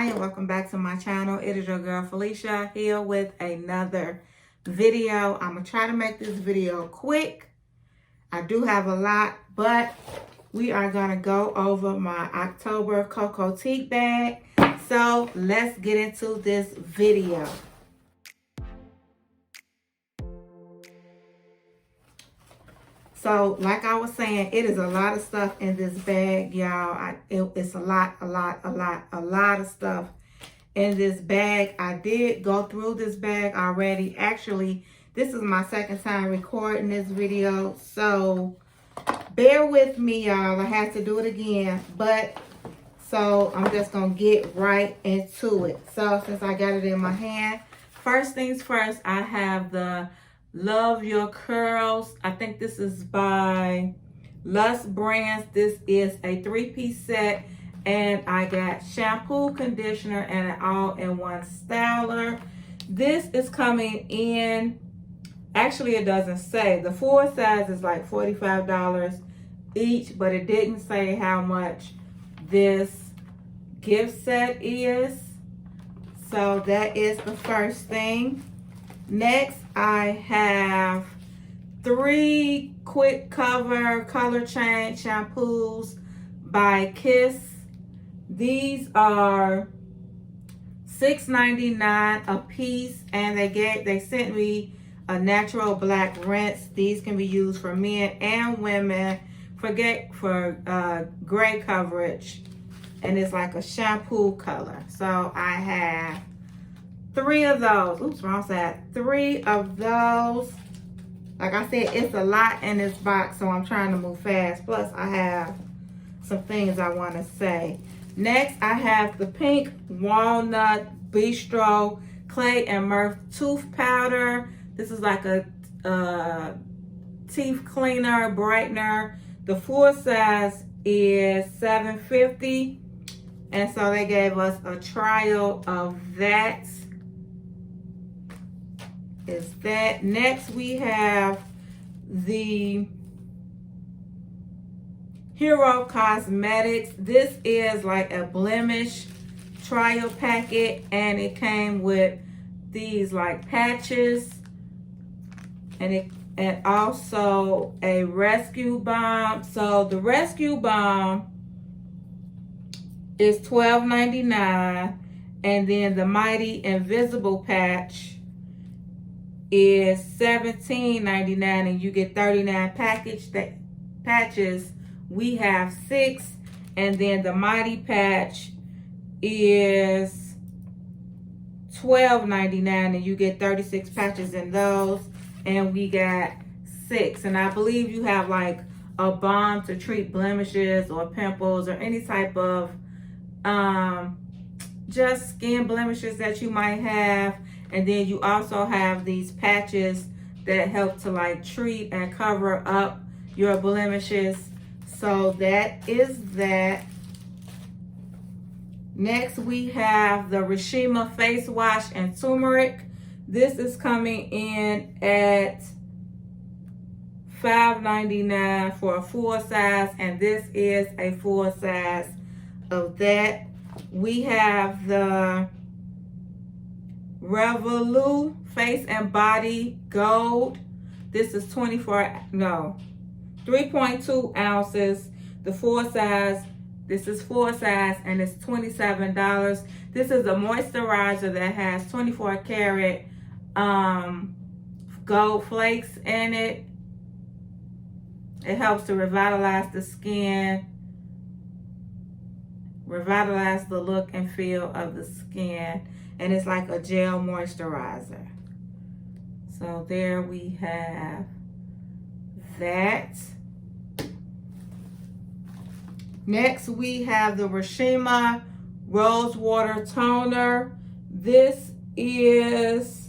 Hi and welcome back to my channel. It is your girl Felicia here with another video. I'm gonna try to make this video quick. I do have a lot, but we are gonna go over my October Cocotique bag. So let's get into this video. So like I was saying, it is a lot of stuff in this bag, y'all. It's a lot of stuff in this bag. I did go through this bag already. Actually, this is my second time recording this video, so bear with me, y'all. I have to do it again, so I'm just gonna get right into it. So since I got it in my hand, first things first, I have the Love Your Curls. I think this is by Lust Brands. This is a 3-piece set, and I got shampoo, conditioner, and an all-in-one styler. This is coming in, actually it doesn't say. The full size is like $45 each, but it didn't say how much this gift set is. So that is the first thing. Next, I have 3 quick cover color change shampoos by Kiss. These are $6.99 a piece, and they sent me a natural black rinse. These can be used for men and women for gray coverage, and it's like a shampoo color. So I have 3 of those. Oops, wrong side. 3 of those. Like I said, it's a lot in this box, so I'm trying to move fast. Plus, I have some things I want to say. Next, I have the pink walnut bistro clay and myrrh tooth powder. This is like a teeth cleaner, brightener. The full size is $7.50, and so they gave us a trial of that. Is that. Next, we have the Hero Cosmetics. This is like a blemish trial packet, and it came with these like patches, and also a rescue balm. So the rescue balm is $12.99, and then the Mighty Invisible patch is $17.99, and you get 39 patches. We have 6, and then the Mighty patch is $12.99, and you get 36 patches in those, and we got 6. And I believe you have like a balm to treat blemishes or pimples or any type of just skin blemishes that you might have. And then you also have these patches that help to like treat and cover up your blemishes. So that is that. Next, we have the Rishima face wash and turmeric. This is coming in at $5.99 for a full size, and this is a full size of that. We have the Revolu Face and Body Gold. This is 3.2 ounces. The full size, this is full size, and it's $27. This is a moisturizer that has 24 karat gold flakes in it. It helps to revitalize the skin, revitalize the look and feel of the skin, and it's like a gel moisturizer. So there we have that. Next, we have the Rishima Rose Water Toner. This is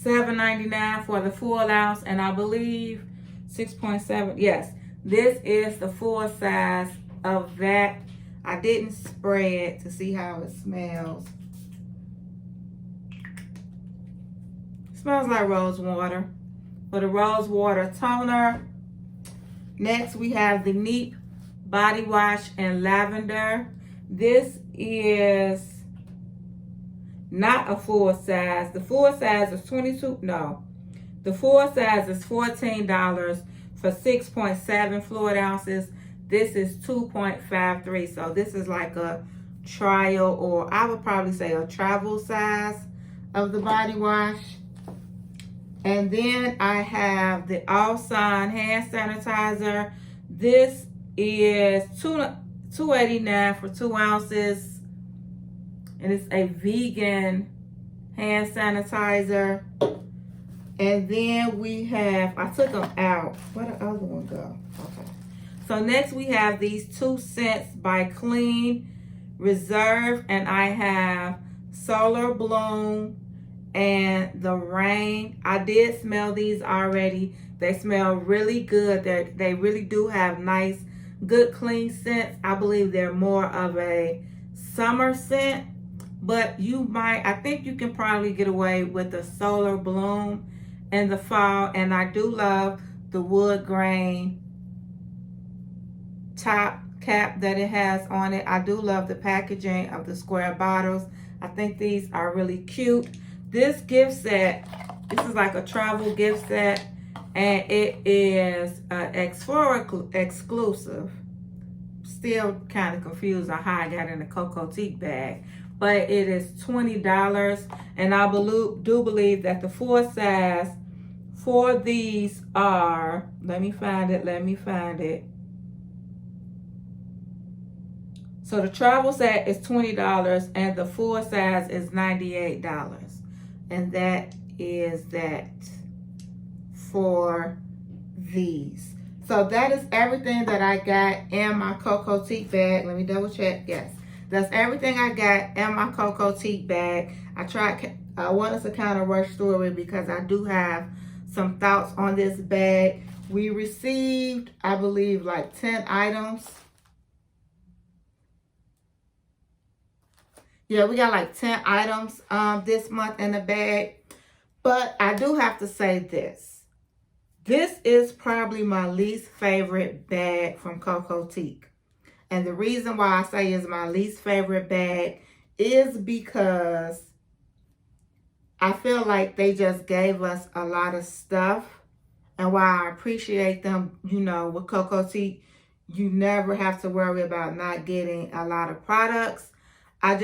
$7.99 for the full ounce, and I believe 6.7. Yes, this is the full size of that. I didn't spray it to see how it smells. It smells like rose water. For the rose water toner. Next, we have the Neat body wash in lavender. This is not a full size. The full size is 22. No, the full size is $14 for 6.7 fluid ounces. This is 2.53. So this is like a trial, or I would probably say a travel size of the body wash. And then I have the All-Sun hand sanitizer. This is $2.89 for 2 ounces. And it's a vegan hand sanitizer. And then we have, I took them out. Where did the other one go? Okay. So next we have these 2 Scents by Clean Reserve. And I have Solar Bloom and the Rain. I did smell these already. They smell really good. They really do have nice, good, clean scents. I believe they're more of a summer scent, but I think you can probably get away with the Solar Bloom in the fall. And I do love the wood grain top cap that it has on it. I do love the packaging of the square bottles. I think these are really cute. This gift set, this is like a travel gift set, and it is Explorer exclusive. Still kind of confused on how I got in the Cocotique bag, but it is $20, and I do believe that the full size for these are, let me find it. So the travel set is $20 and the full size is $98. And that is that for these. So that is everything that I got in my Cocotique bag. Let me double check. Yes, that's everything I got in my Cocotique bag. I wanted to kind of rush through it because I do have some thoughts on this bag. We received, I believe, like 10 items. Yeah, we got like 10 items this month in the bag. But I do have to say this. This is probably my least favorite bag from Cocotique. And the reason why I say it's my least favorite bag is because I feel like they just gave us a lot of stuff. And while I appreciate them, with Cocotique, you never have to worry about not getting a lot of products. I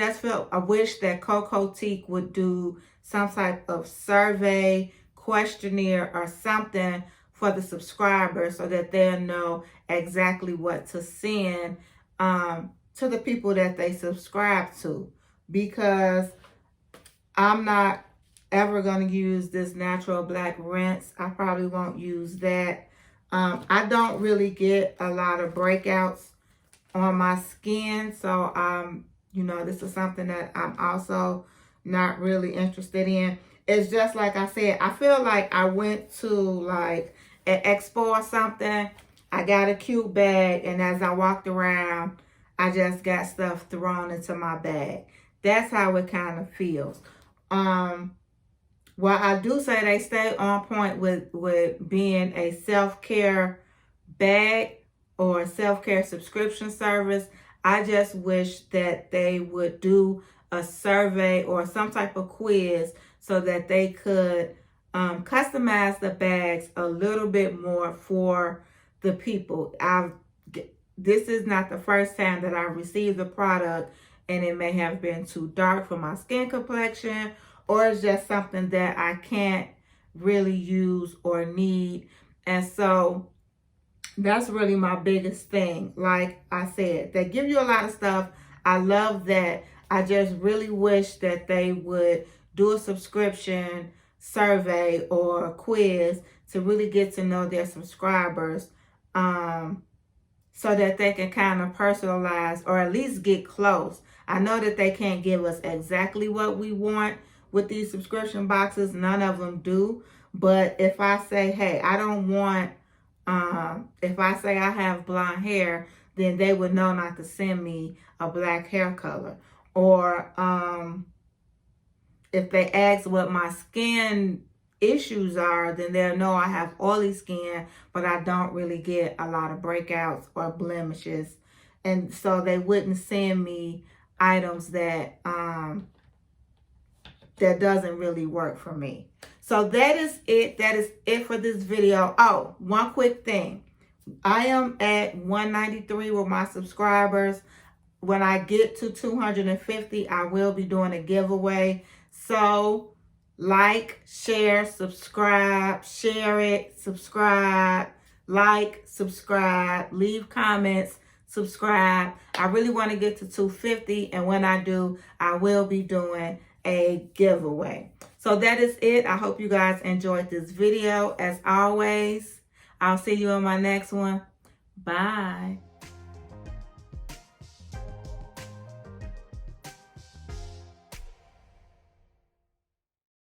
wish that Cocotique would do some type of survey, questionnaire, or something for the subscribers so that they'll know exactly what to send to the people that they subscribe to. Because I'm not ever going to use this natural black rinse. I probably won't use that. I don't really get a lot of breakouts on my skin, so this is something that I'm also not really interested in. It's just like I said, I feel like I went to like an expo or something. I got a cute bag, and as I walked around, I just got stuff thrown into my bag. That's how it kind of feels. While I do say they stay on point with being a self-care bag or a self-care subscription service, I just wish that they would do a survey or some type of quiz so that they could customize the bags a little bit more for the people. This is not the first time that I received the product and it may have been too dark for my skin complexion, or it's just something that I can't really use or need. And so that's really my biggest thing. Like I said, they give you a lot of stuff. I love that. I just really wish that they would do a subscription survey or a quiz to really get to know their subscribers, so that they can kind of personalize or at least get close. I know that they can't give us exactly what we want with these subscription boxes. None of them do. But if I say, hey, I don't want, if I say I have blonde hair, then they would know not to send me a black hair color. Or if they ask what my skin issues are, then they'll know I have oily skin, but I don't really get a lot of breakouts or blemishes and so they wouldn't send me items that that doesn't really work for me. So that is it. That is it for this video. Oh, one quick thing. I am at 193 with my subscribers. When I get to 250, I will be doing a giveaway. So like, share, subscribe, share it, subscribe, like, subscribe, leave comments, subscribe. I really want to get to 250, and when I do, I will be doing a giveaway. So that is it. I hope you guys enjoyed this video. As always, I'll see you in my next one. Bye.